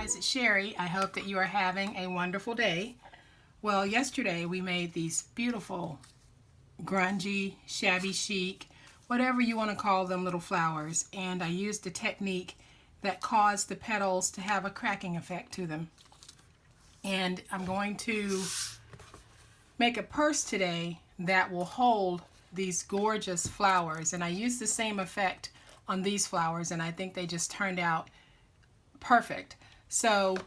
guys, it's Sherry. I hope that you are having a wonderful day. Well, yesterday we made these beautiful grungy, shabby chic, whatever you want to call them, little flowers, and I used a technique that caused the petals to have a cracking effect to them. And I'm going to make a purse today that will hold these gorgeous flowers, and I used the same effect on these flowers, and I think they just turned out perfect. So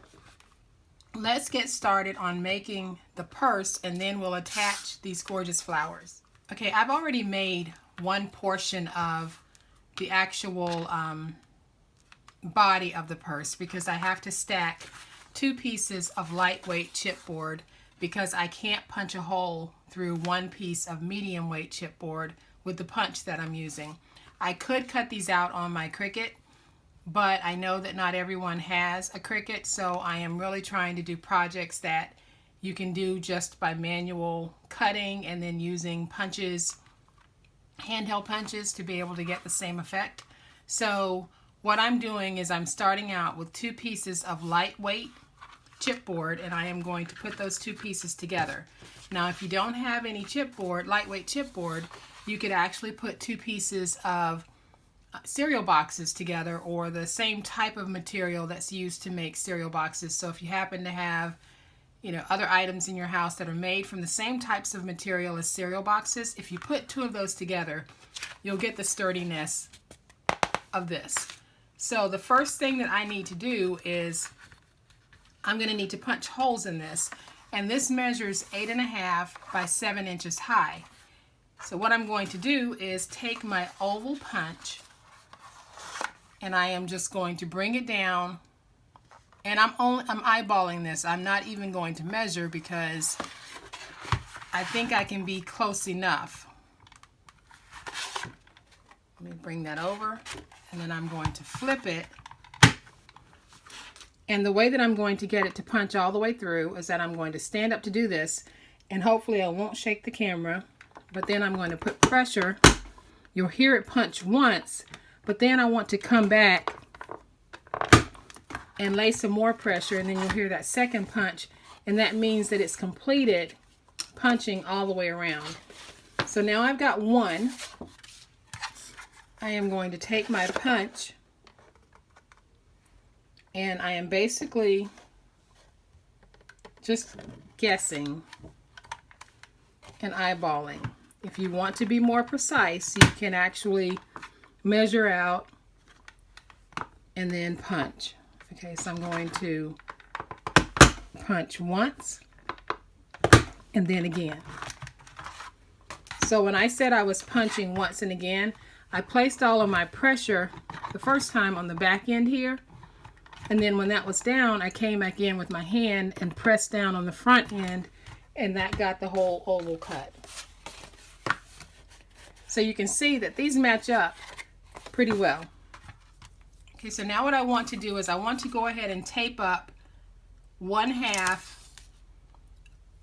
let's get started on making the purse, and then we'll attach these gorgeous flowers. Okay, I've already made one portion of the actual body of the purse because I have to stack 2 pieces of lightweight chipboard because I can't punch a hole through 1 piece of medium weight chipboard with the punch that I'm using. I could cut these out on my Cricut, but I know that not everyone has a Cricut, so I am really trying to do projects that you can do just by manual cutting and then using punches, handheld punches, to be able to get the same effect. So what I'm doing is I'm starting out with 2 pieces of lightweight chipboard, and I am going to put those 2 pieces together. Now, if you don't have any chipboard, lightweight chipboard, you could actually put 2 pieces of cereal boxes together, or the same type of material that's used to make cereal boxes. So if you happen to have, other items in your house that are made from the same types of material as cereal boxes, if you put 2 of those together, you'll get the sturdiness of this. So the first thing that I need to do is I'm going to need to punch holes in this, and this measures 8.5 by 7 inches high. So what I'm going to do is take my oval punch, and I am just going to bring it down, and I'm eyeballing this. I'm not even going to measure because I think I can be close enough. Let me bring that over, and then I'm going to flip it. And the way that I'm going to get it to punch all the way through is that I'm going to stand up to do this, and hopefully I won't shake the camera, but then I'm going to put pressure. You'll hear it punch once, but then I want to come back and lay some more pressure, and then you'll hear that second punch, and that means that it's completed punching all the way around. So now I've got one. I am going to take my punch, and I am basically just guessing and eyeballing. If you want to be more precise, you can actually measure out and then punch. Okay, so I'm going to punch once and then again. So when I said I was punching once and again, I placed all of my pressure the first time on the back end here, and then when that was down, I came back in with my hand and pressed down on the front end, and that got the whole oval cut. So you can see that these match up pretty well. Okay, so now what I want to do is I want to go ahead and tape up 1/2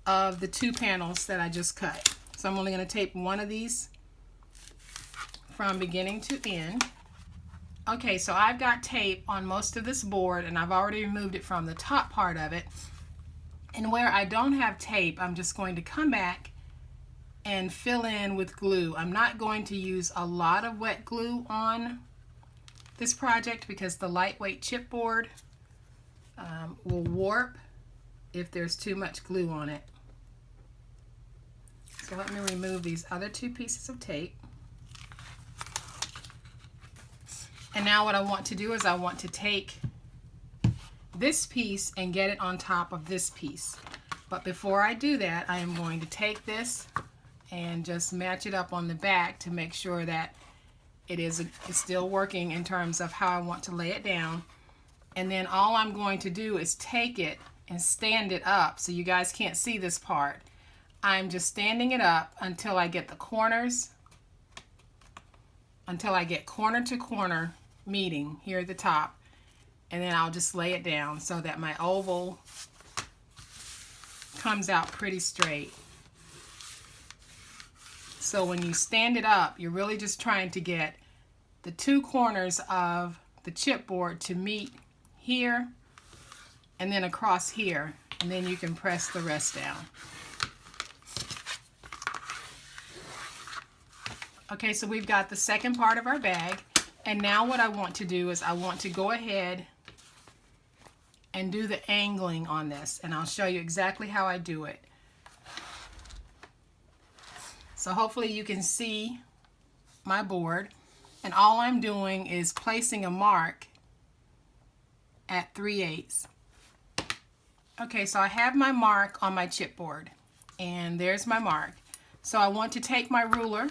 of the 2 panels that I just cut. So I'm only going to tape one of these from beginning to end. Okay, so I've got tape on most of this board, and I've already removed it from the top part of it. And where I don't have tape, I'm just going to come back and fill in with glue. I'm not going to use a lot of wet glue on this project because the lightweight chipboard will warp if there's too much glue on it. So let me remove these other 2 pieces of tape. And now what I want to do is I want to take this piece and get it on top of this piece. But before I do that, I am going to take this and just match it up on the back to make sure that it's still working in terms of how I want to lay it down. And then all I'm going to do is take it and stand it up. So you guys can't see this part. I'm just standing it up until I get the corners, until I get corner to corner meeting here at the top, and then I'll just lay it down so that my oval comes out pretty straight. So when you stand it up, you're really just trying to get the 2 corners of the chipboard to meet here, and then across here, and then you can press the rest down. Okay, so we've got the second part of our bag, and now what I want to do is I want to go ahead and do the angling on this, and I'll show you exactly how I do it. So hopefully you can see my board, and all I'm doing is placing a mark at 3/8. Okay, so I have my mark on my chipboard, and there's my mark. So I want to take my ruler,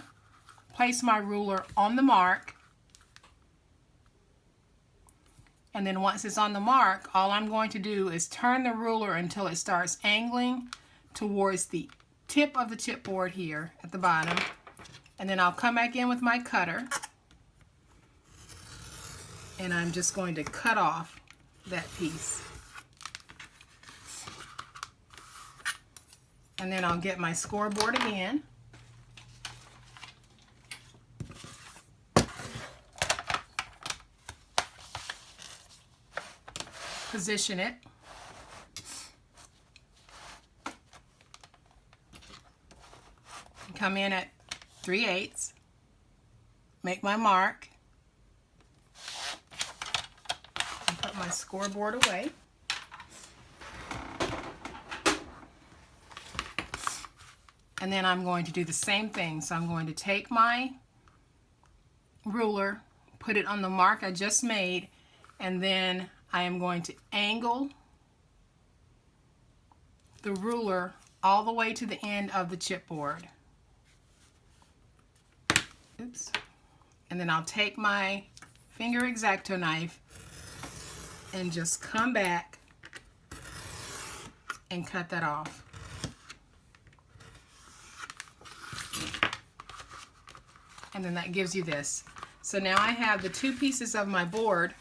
place my ruler on the mark, and then once it's on the mark, all I'm going to do is turn the ruler until it starts angling towards the tip of the chipboard here at the bottom, and then I'll come back in with my cutter, and I'm just going to cut off that piece. And then I'll get my scoreboard again. Position it. Come in at 3/8. Make my mark. And put my scoreboard away. And then I'm going to do the same thing. So I'm going to take my ruler, put it on the mark I just made, and then I am going to angle the ruler all the way to the end of the chipboard. Oops. And then I'll take my finger X-Acto knife and just come back and cut that off. And then that gives you this. So now I have the two pieces of my board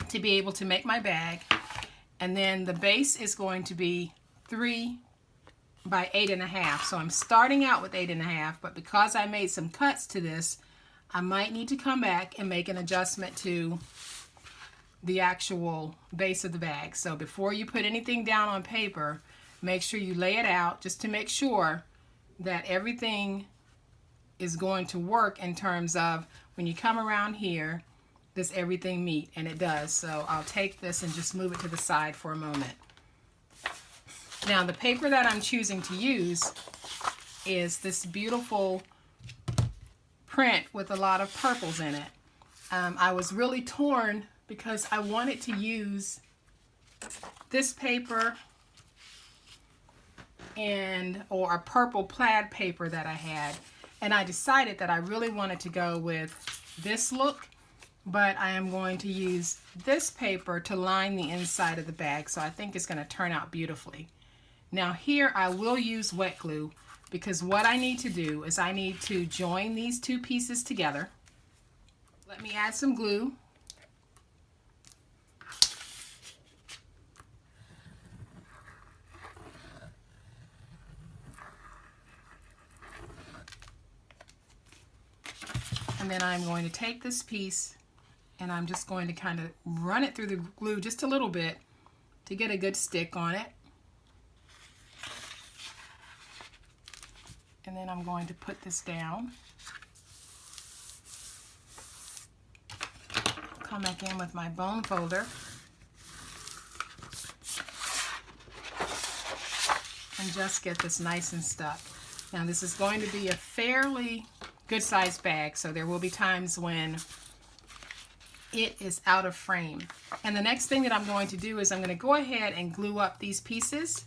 to be able to make my bag, and then the base is going to be 3 by 8.5. So I'm starting out with 8.5, but because I made some cuts to this, I might need to come back and make an adjustment to the actual base of the bag. So before you put anything down on paper, make sure you lay it out just to make sure that everything is going to work in terms of when you come around here, does everything meet? And it does. So I'll take this and just move it to the side for a moment. Now the paper that I'm choosing to use is this beautiful print with a lot of purples in it. I was really torn because I wanted to use this paper or a purple plaid paper that I had, and I decided that I really wanted to go with this look, but I am going to use this paper to line the inside of the bag, so I think it's going to turn out beautifully. Now here I will use wet glue, because what I need to do is I need to join these two pieces together. Let me add some glue. And then I'm going to take this piece and I'm just going to kind of run it through the glue just a little bit to get a good stick on it. And then I'm going to put this down. Come back in with my bone folder. And just get this nice and stuck. Now this is going to be a fairly good sized bag, so there will be times when it is out of frame. And the next thing that I'm going to do is I'm going to go ahead and glue up these pieces,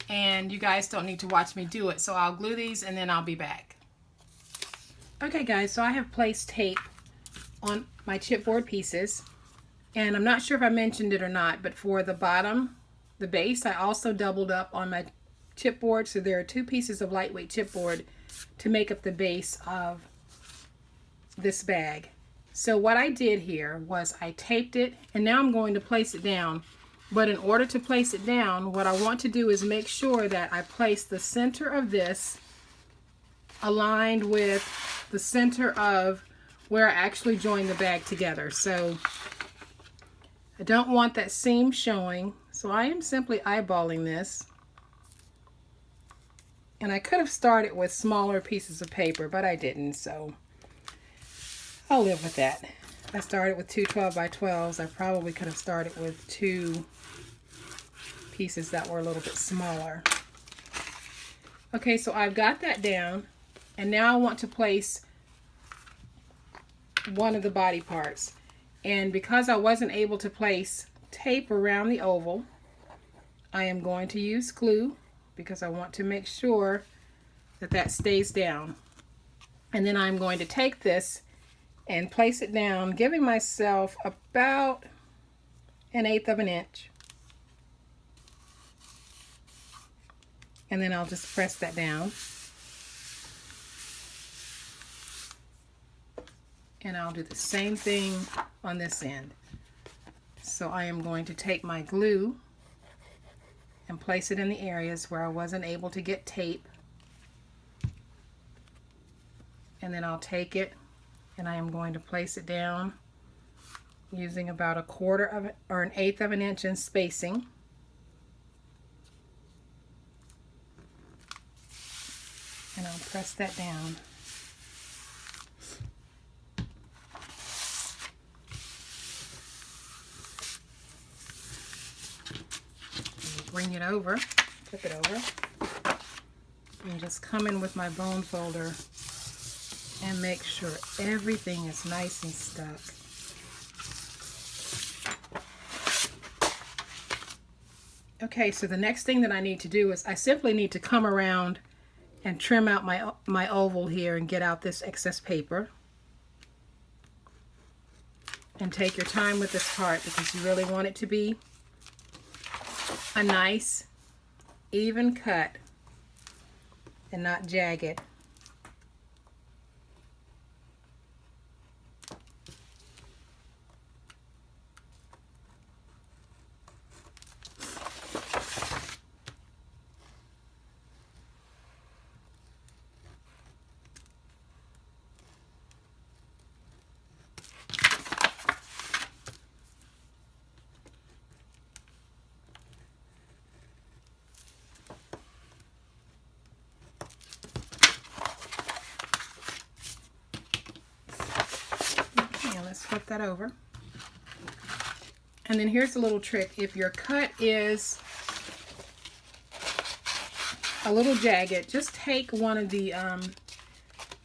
and you guys don't need to watch me do it, so I'll glue these and then I'll be back. Okay guys, so I have placed tape on my chipboard pieces, and I'm not sure if I mentioned it or not, but for the bottom, the base, I also doubled up on my chipboard, so there are two pieces of lightweight chipboard to make up the base of this bag. So what I did here was I taped it, and now I'm going to place it down. But in order to place it down, what I want to do is make sure that I place the center of this aligned with the center of where I actually joined the bag together. So I don't want that seam showing, So I am simply eyeballing this. And I could have started with smaller pieces of paper, but I didn't, so I'll live with that. I started with two 12 by 12s. I probably could have started with two pieces that were a little bit smaller. Okay, so I've got that down, and now I want to place one of the body parts. And because I wasn't able to place tape around the oval, I am going to use glue because I want to make sure that that stays down. And then I'm going to take this and place it down, giving myself about 1/8 of an inch. And then I'll just press that down. And I'll do the same thing on this end. So I am going to take my glue and place it in the areas where I wasn't able to get tape. And then I'll take it and I am going to place it down using about 1/4 of it or 1/8 of an inch in spacing. And I'll press that down. Bring it over, flip it over, and just come in with my bone folder and make sure everything is nice and stuck. Okay, so the next thing that I need to do is I simply need to come around and trim out my oval here and get out this excess paper. And take your time with this part because you really want it to be a nice, even cut and not jagged. Flip that over. And then here's a little trick. If your cut is a little jagged, just take one of the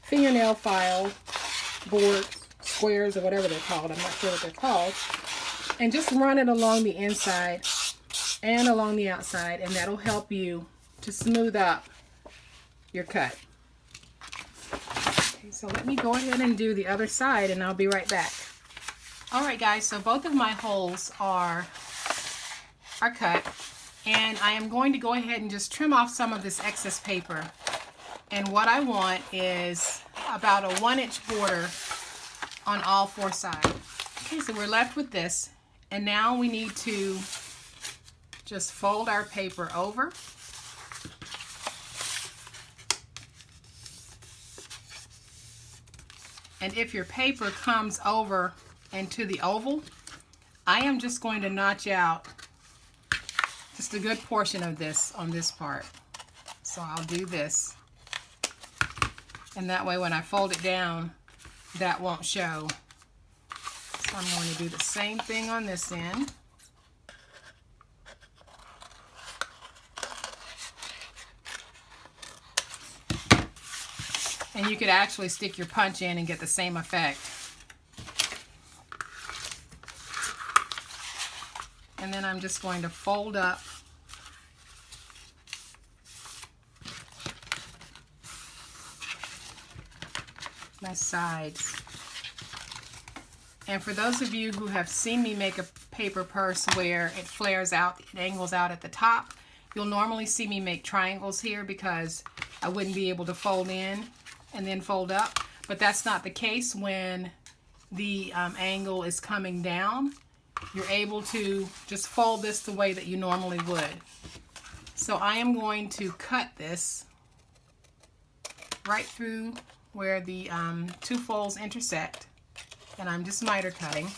fingernail file boards, squares, or whatever they're called. I'm not sure what they're called. And just run it along the inside and along the outside, and that'll help you to smooth up your cut. Okay, so let me go ahead and do the other side, and I'll be right back. Alright guys, so both of my holes are cut, and I am going to go ahead and just trim off some of this excess paper. And what I want is about a 1-inch border on all 4 sides. Okay, so we're left with this, and now we need to just fold our paper over. And if your paper comes over into the oval, I am just going to notch out just a good portion of this on this part. So I'll do this. And that way when I fold it down, that won't show. So I'm going to do the same thing on this end. And you could actually stick your punch in and get the same effect. And then I'm just going to fold up my sides. And for those of you who have seen me make a paper purse where it flares out, it angles out at the top, you'll normally see me make triangles here because I wouldn't be able to fold in and then fold up. But that's not the case when the angle is coming down. You're able to just fold this the way that you normally would. So I am going to cut this right through where the 2 folds intersect, and I'm just miter cutting.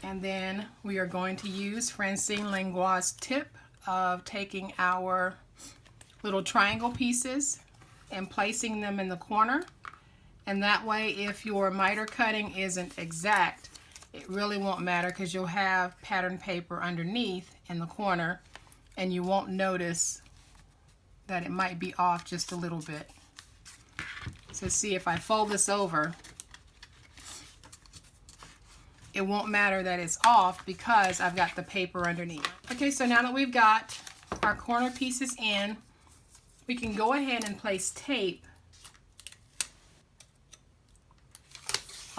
And then we are going to use Francine Langlois' tip of taking our little triangle pieces and placing them in the corner. And that way, if your miter cutting isn't exact, it really won't matter because you'll have pattern paper underneath in the corner and you won't notice that it might be off just a little bit. So see, if I fold this over, it won't matter that it's off because I've got the paper underneath. Okay, so now that we've got our corner pieces in, we can go ahead and place tape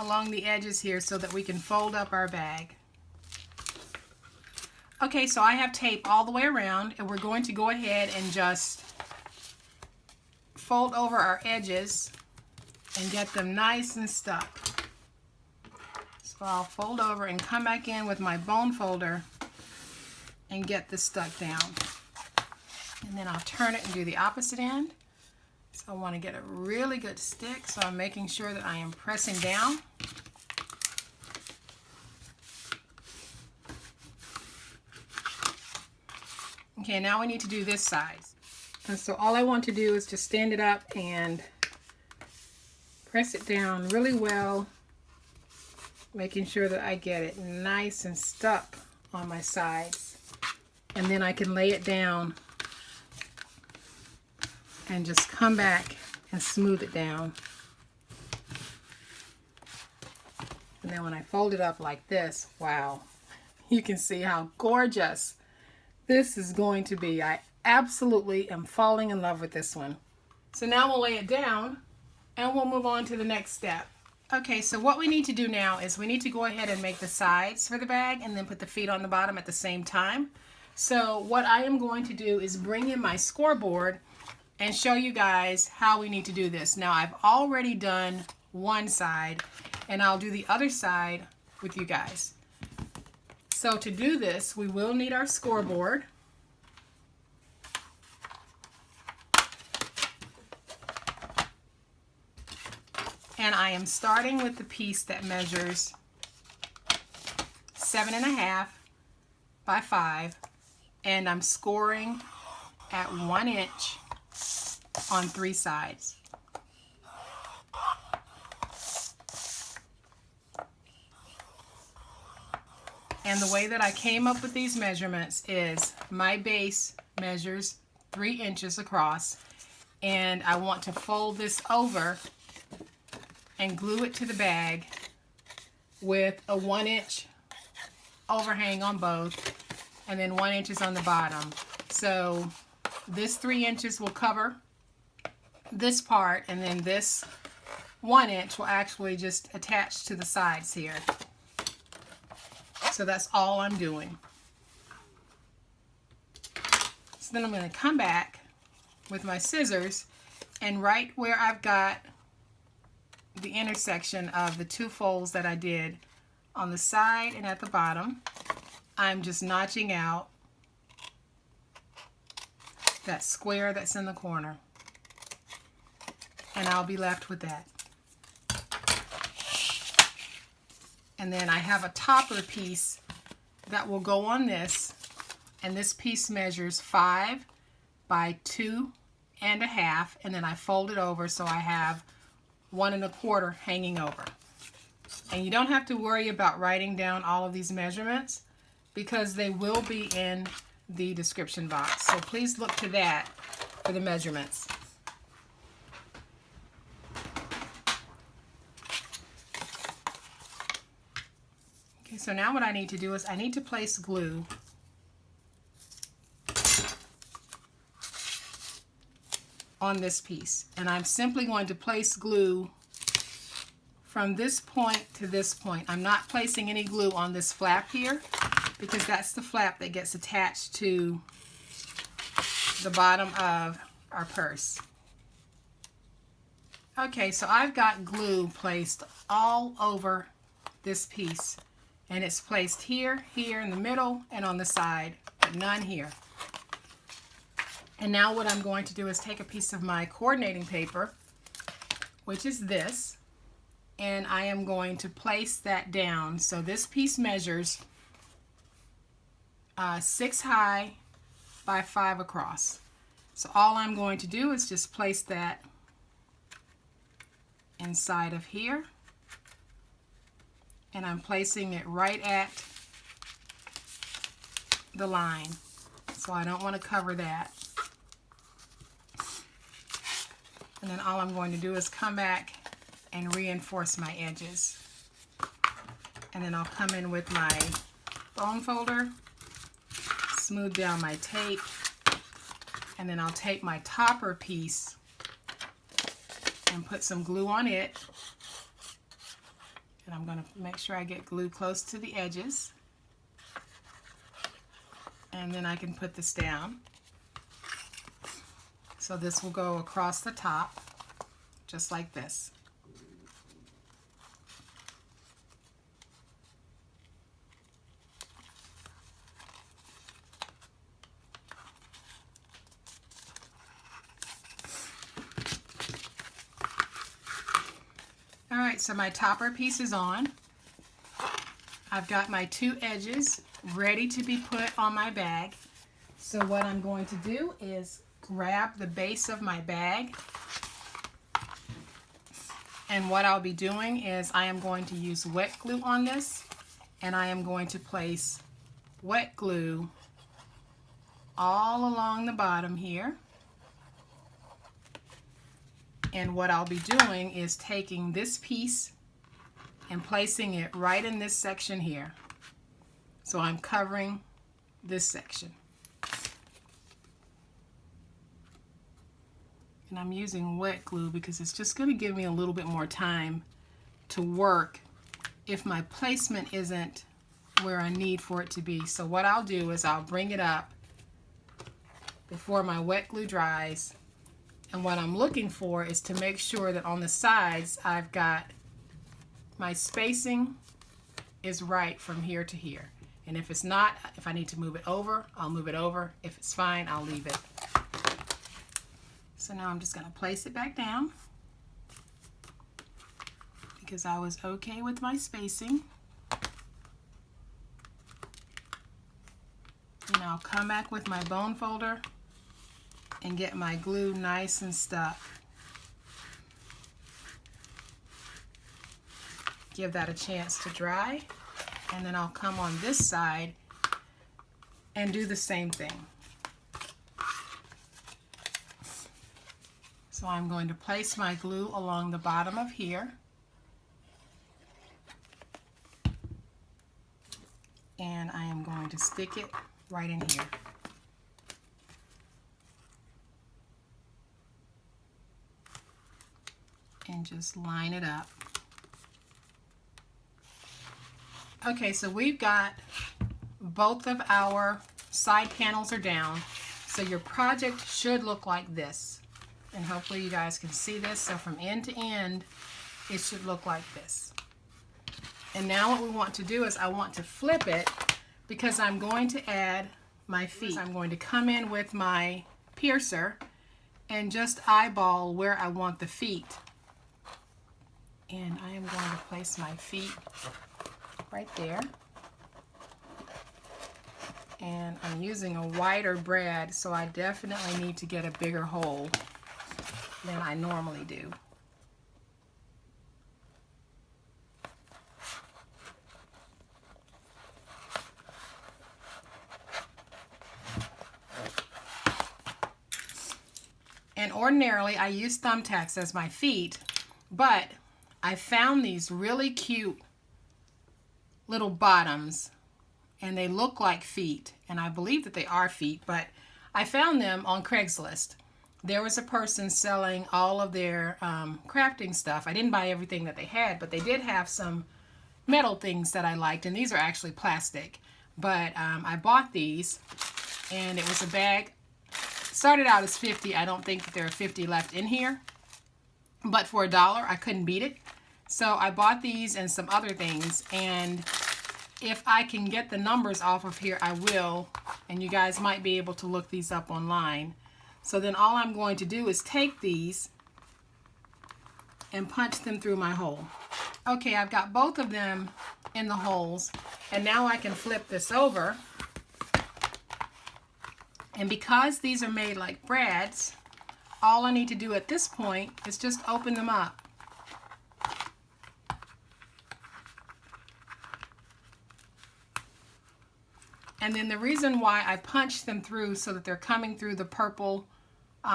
along the edges here so that we can fold up our bag. Okay, so I have tape all the way around, and we're going to go ahead and just fold over our edges and get them nice and stuck. So I'll fold over and come back in with my bone folder and get this stuck down. And then I'll turn it and do the opposite end. So I want to get a really good stick, so I'm making sure that I am pressing down. Okay, now we need to do this side. And so all I want to do is just stand it up and press it down really well, making sure that I get it nice and stuck on my sides. And then I can lay it down and just come back and smooth it down. And then when I fold it up like this, wow, you can see how gorgeous this is going to be. I absolutely am falling in love with this one. So now we'll lay it down and we'll move on to the next step. Okay, so what we need to do now is we need to go ahead and make the sides for the bag and then put the feet on the bottom at the same time. So what I am going to do is bring in my scoreboard and show you guys how we need to do this. Now I've already done one side and I'll do the other side with you guys. So to do this, we will need our scoreboard. And I am starting with the piece that measures 7.5 by 5, and I'm scoring at 1 inch on 3 sides. And the way that I came up with these measurements is my base measures 3 inches across, and I want to fold this over and glue it to the bag with a 1 inch overhang on both, and then 1 inch is on the bottom. So this 3 inches will cover this part, and then this 1 inch will actually just attach to the sides here. So that's all I'm doing. So then I'm going to come back with my scissors, and right where I've got the intersection of the 2 folds that I did on the side and at the bottom, I'm just notching out that square that's in the corner, and I'll be left with that. And then I have a topper piece that will go on this, and this piece measures 5 by 2.5, and then I fold it over so I have 1 1/4 hanging over. And you don't have to worry about writing down all of these measurements because they will be in the description box. So please look to that for the measurements. Okay, so now what I need to do is I need to place glue on this piece, and I'm simply going to place glue from this point to this point. I'm not placing any glue on this flap here because that's the flap that gets attached to the bottom of our purse. Okay, so I've got glue placed all over this piece, and it's placed here, here in the middle, and on the side, but none here. And now what I'm going to do is take a piece of my coordinating paper, which is this, and I am going to place that down. So this piece measures 6 high by 5 across. So all I'm going to do is just place that inside of here, and I'm placing it right at the line, so I don't want to cover that. And then all I'm going to do is come back and reinforce my edges. And then I'll come in with my bone folder, smooth down my tape, and then I'll take my topper piece and put some glue on it. And I'm going to make sure I get glue close to the edges. And then I can put this down. So this will go across the top, just like this. Alright, so my topper piece is on. I've got my 2 edges ready to be put on my bag. So what I'm going to do is grab the base of my bag, and what I'll be doing is I am going to use wet glue on this, and I am going to place wet glue all along the bottom here. And what I'll be doing is taking this piece and placing it right in this section here. So I'm covering this section. And I'm using wet glue because it's just going to give me a little bit more time to work if my placement isn't where I need for it to be. So what I'll do is I'll bring it up before my wet glue dries. And what I'm looking for is to make sure that on the sides I've got my spacing is right from here to here. And if it's not, if I need to move it over, I'll move it over. If it's fine, I'll leave it. So now I'm just going to place it back down because I was okay with my spacing. And I'll come back with my bone folder and get my glue nice and stuck. Give that a chance to dry, and then I'll come on this side and do the same thing. So I'm going to place my glue along the bottom of here, and I am going to stick it right in here. And just line it up. Okay, so we've got both of our side panels are down. So your project should look like this. And hopefully you guys can see this. So from end to end, it should look like this. And now what we want to do is I want to flip it because I'm going to add my feet. I'm going to come in with my piercer and just eyeball where I want the feet. And I am going to place my feet right there. And I'm using a wider brad, so I definitely need to get a bigger hole than I normally do. And ordinarily I use thumbtacks as my feet, but I found these really cute little bottoms, and they look like feet, and I believe that they are feet, but I found them on Craigslist. There was a person selling all of their crafting stuff. I didn't buy everything that they had, but they did have some metal things that I liked, and these are actually plastic. But I bought these, and it was a bag. Started out as 50. I don't think that there are 50 left in here, but for $1, I couldn't beat it. So I bought these and some other things, and if I can get the numbers off of here, I will, and you guys might be able to look these up online. So then all I'm going to do is take these and punch them through my hole. Okay, I've got both of them in the holes, and now I can flip this over. And because these are made like brads, all I need to do at this point is just open them up. And then the reason why I punch them through so that they're coming through the purple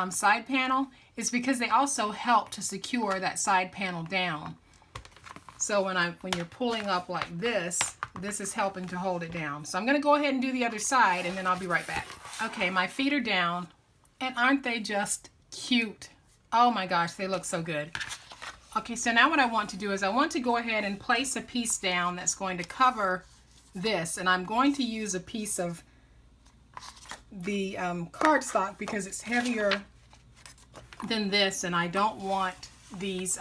side panel is because they also help to secure that side panel down. So when you're pulling up like this, this is helping to hold it down. So I'm going to go ahead and do the other side, and then I'll be right back. Okay, my feet are down, and aren't they just cute? Oh my gosh, they look so good. Okay, so now what I want to do is I want to go ahead and place a piece down that's going to cover this, and I'm going to use a piece of the cardstock because it's heavier than this, and I don't want these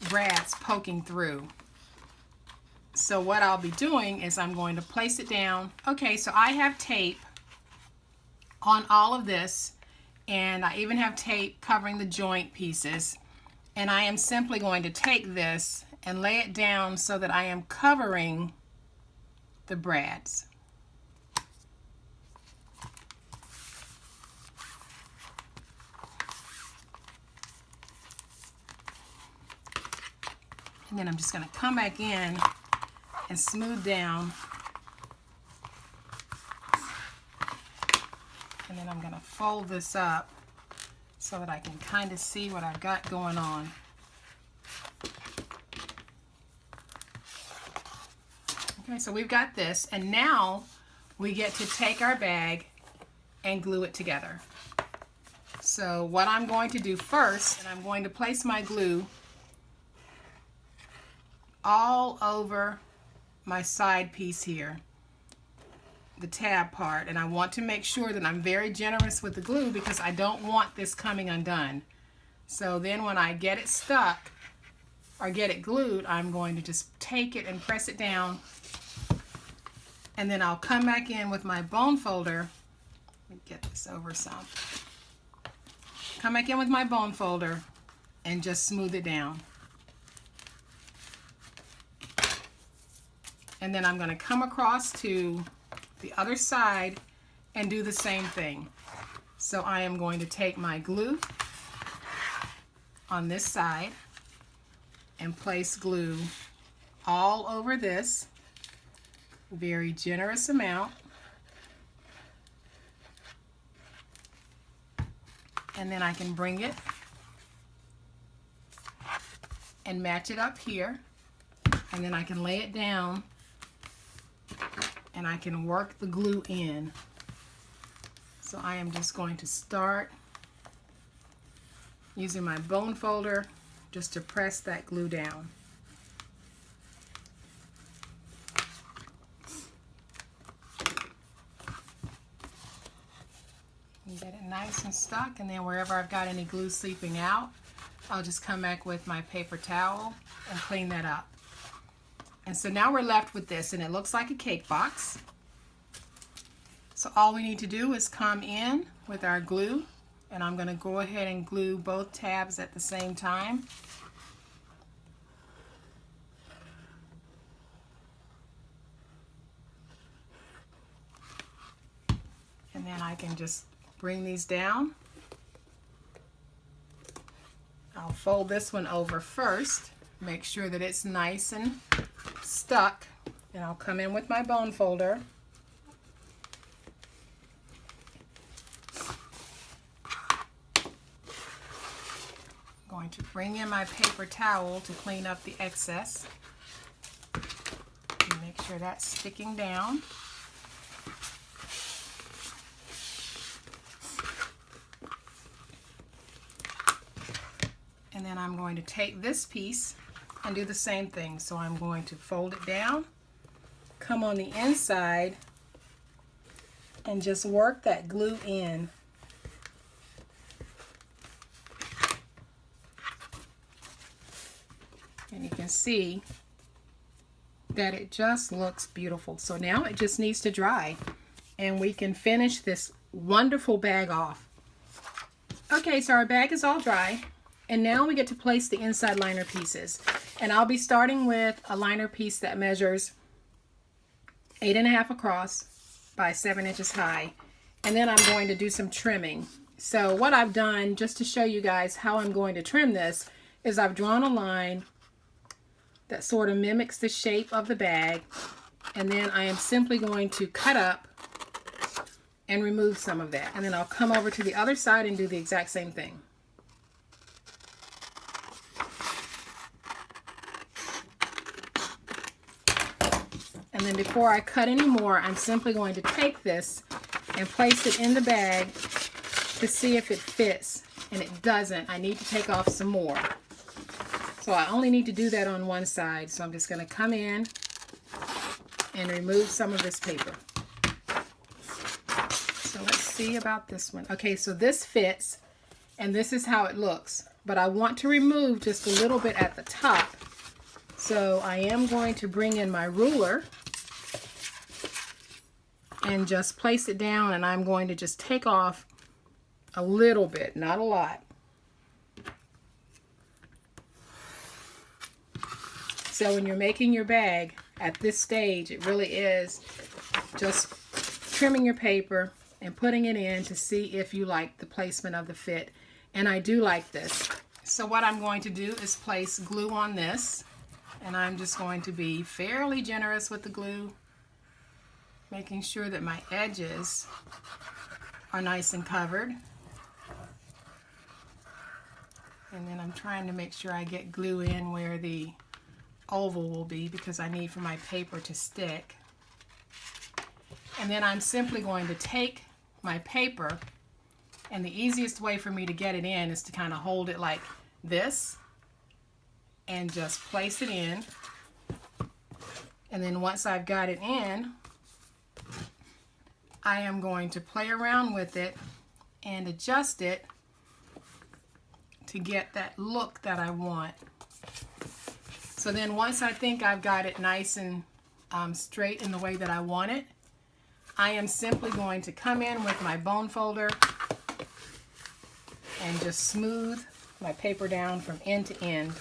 brads poking through. So what I'll be doing is I'm going to place it down. Okay, so I have tape on all of this, and I even have tape covering the joint pieces, and I am simply going to take this and lay it down so that I am covering the brads. And then I'm just going to come back in and smooth down. And then I'm going to fold this up so that I can kind of see what I've got going on. Okay, so we've got this, and now we get to take our bag and glue it together. So what I'm going to do first, and I'm going to place my glue all over my side piece here, the tab part, and I want to make sure that I'm very generous with the glue because I don't want this coming undone. So then when I get it stuck or get it glued, I'm going to just take it and press it down, and then I'll come back in with my bone folder. Let me get this over some. Come back in with my bone folder and just smooth it down. And then I'm going to come across to the other side and do the same thing. So I am going to take my glue on this side and place glue all over this, very generous amount. And then I can bring it and match it up here, and then I can lay it down and I can work the glue in. So I am just going to start using my bone folder just to press that glue down. And get it nice and stuck, and then wherever I've got any glue seeping out, I'll just come back with my paper towel and clean that up. And so now we're left with this, and it looks like a cake box. So all we need to do is come in with our glue, and I'm going to go ahead and glue both tabs at the same time. And then I can just bring these down. I'll fold this one over first, make sure that it's nice and stuck, and I'll come in with my bone folder. I'm going to bring in my paper towel to clean up the excess and make sure that's sticking down. And then I'm going to take this piece and do the same thing. So I'm going to fold it down, come on the inside, and just work that glue in. And you can see that it just looks beautiful. So now it just needs to dry, and we can finish this wonderful bag off. Okay, so our bag is all dry. And now we get to place the inside liner pieces. And I'll be starting with a liner piece that measures 8.5 across by 7 inches high. And then I'm going to do some trimming. So what I've done, just to show you guys how I'm going to trim this, is I've drawn a line that sort of mimics the shape of the bag. And then I am simply going to cut up and remove some of that. And then I'll come over to the other side and do the exact same thing. And then before I cut any more, I'm simply going to take this and place it in the bag to see if it fits. And it doesn't. I need to take off some more. So I only need to do that on one side. So I'm just going to come in and remove some of this paper. So let's see about this one. Okay, so this fits, and this is how it looks. But I want to remove just a little bit at the top. So I am going to bring in my ruler and just place it down, and I'm going to just take off a little bit, not a lot. So when you're making your bag at this stage, it really is just trimming your paper and putting it in to see if you like the placement of the fit. And I do like this. So what I'm going to do is place glue on this, and I'm just going to be fairly generous with the glue, making sure that my edges are nice and covered. And then I'm trying to make sure I get glue in where the oval will be, because I need for my paper to stick. And then I'm simply going to take my paper, and the easiest way for me to get it in is to kind of hold it like this and just place it in. And then once I've got it in, I am going to play around with it and adjust it to get that look that I want. So then once I think I've got it nice and straight in the way that I want it, I am simply going to come in with my bone folder and just smooth my paper down from end to end.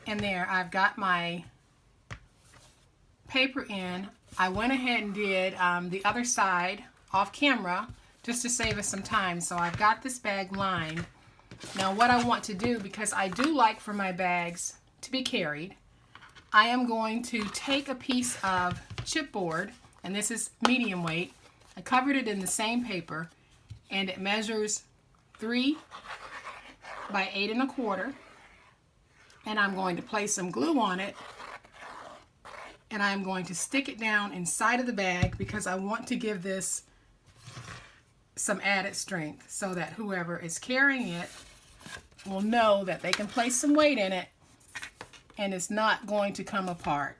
And there, I've got my paper in. I went ahead and did the other side off camera just to save us some time. So I've got this bag lined. Now what I want to do, because I do like for my bags to be carried, I am going to take a piece of chipboard, and this is medium weight. I covered it in the same paper, and it measures 3 by 8 1/4. And I'm going to place some glue on it, and I'm going to stick it down inside of the bag because I want to give this some added strength so that whoever is carrying it will know that they can place some weight in it and it's not going to come apart.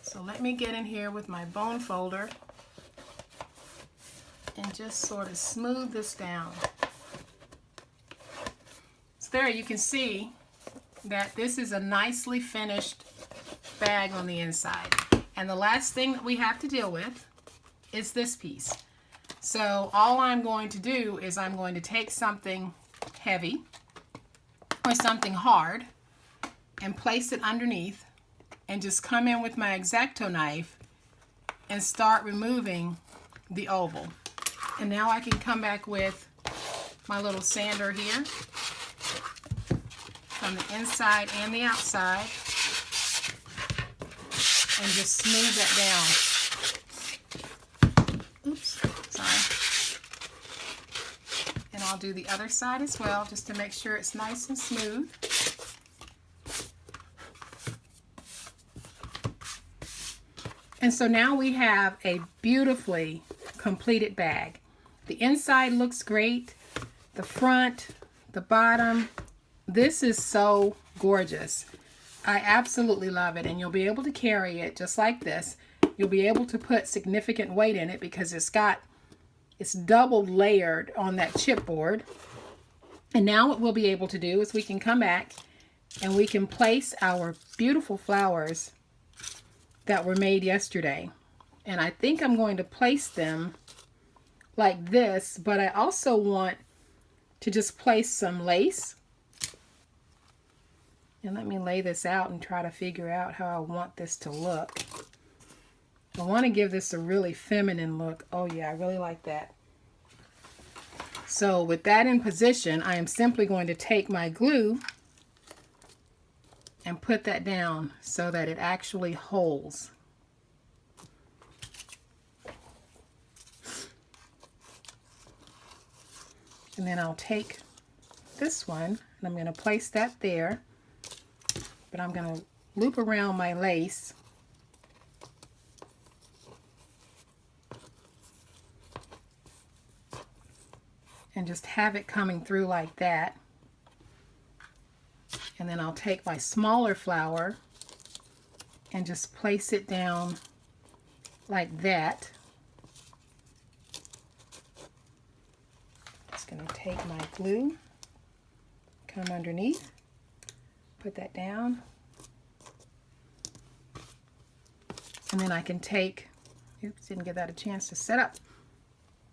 So let me get in here with my bone folder and just sort of smooth this down. So there you can see that this is a nicely finished bag on the inside. And the last thing that we have to deal with is this piece. So all I'm going to do is I'm going to take something heavy or something hard and place it underneath and just come in with my X-Acto knife and start removing the oval. And now I can come back with my little sander here from the inside and the outside and just smooth that down. Oops, sorry. And I'll do the other side as well just to make sure it's nice and smooth. And so now we have a beautifully completed bag. The inside looks great. The front, the bottom. This is so gorgeous. I absolutely love it, and you'll be able to carry it just like this. You'll be able to put significant weight in it because it's double layered on that chipboard. And now what we'll be able to do is we can come back and we can place our beautiful flowers that were made yesterday. And I think I'm going to place them like this, but I also want to just place some lace. And let me lay this out and try to figure out how I want this to look. I want to give this a really feminine look. Oh yeah, I really like that. So with that in position, I am simply going to take my glue and put that down so that it actually holds. And then I'll take this one and I'm going to place that there, but I'm going to loop around my lace and just have it coming through like that. And then I'll take my smaller flower and just place it down like that. Just going to take my glue, come underneath, put that down, and then I can take, oops, didn't give that a chance to set up.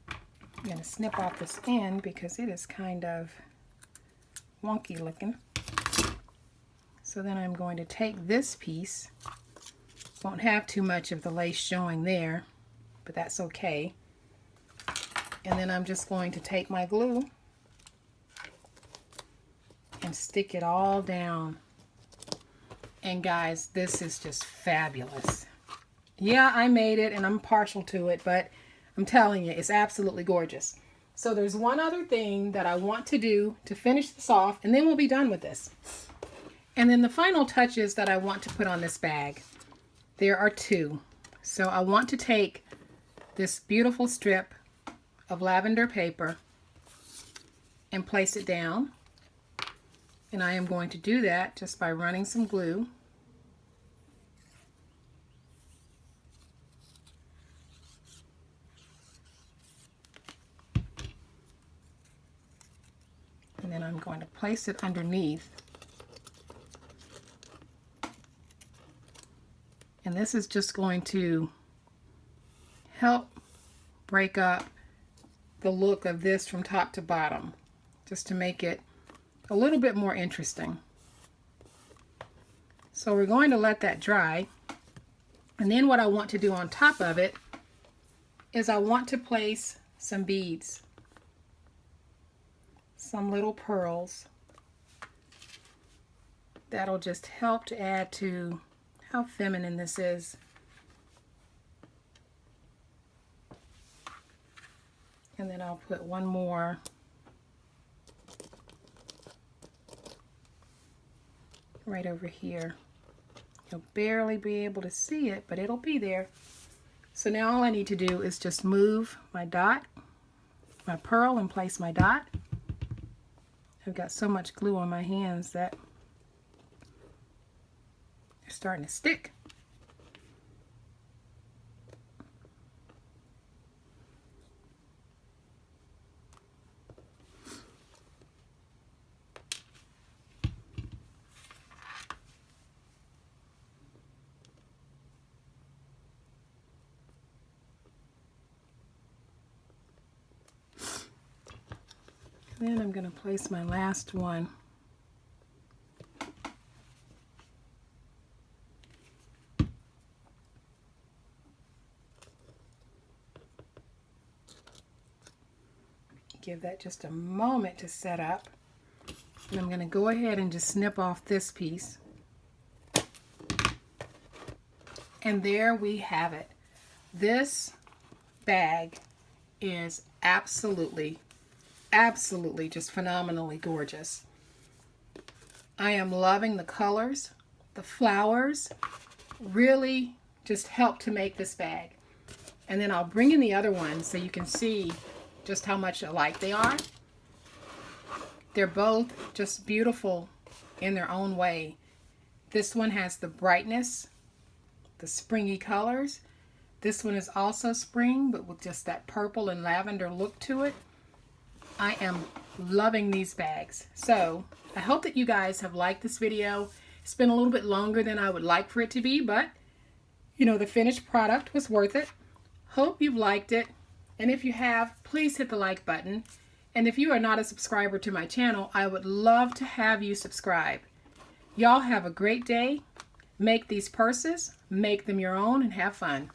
I'm going to snip off this end because it is kind of wonky looking. So then I'm going to take this piece, won't have too much of the lace showing there, but that's okay. And then I'm just going to take my glue and stick it all down. And guys, this is just fabulous. Yeah, I made it and I'm partial to it, but I'm telling you, it's absolutely gorgeous. So there's one other thing that I want to do to finish this off, and then we'll be done with this. And then the final touches that I want to put on this bag, there are two. So I want to take this beautiful strip of lavender paper and place it down. And I am going to do that just by running some glue. And then I'm going to place it underneath. And this is just going to help break up the look of this from top to bottom, just to make it a little bit more interesting. So we're going to let that dry. And then what I want to do on top of it is I want to place some beads, some little pearls. That'll just help to add to how feminine this is. And then I'll put one more right over here. You'll barely be able to see it, but it'll be there. So now all I need to do is just move my dot, my pearl, and place my dot. I've got so much glue on my hands that they're starting to stick. Then I'm going to place my last one. Give that just a moment to set up. And I'm going to go ahead and just snip off this piece. And there we have it. This bag is absolutely just phenomenally gorgeous. I am loving the colors. The flowers really just help to make this bag. And then I'll bring in the other ones so you can see just how much alike they are. They're both just beautiful in their own way. This one has the brightness, the springy colors. This one is also spring, but with just that purple and lavender look to it. I am loving these bags. So I hope that you guys have liked this video. It's been a little bit longer than I would like for it to be, but you know, the finished product was worth it. Hope you've liked it. And if you have, please hit the like button. And if you are not a subscriber to my channel, I would love to have you subscribe. Y'all have a great day. Make these purses, make them your own, and have fun.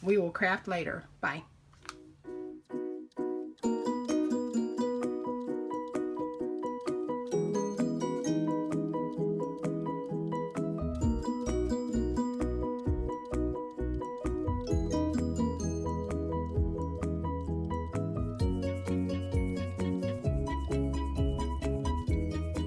We will craft later. Bye.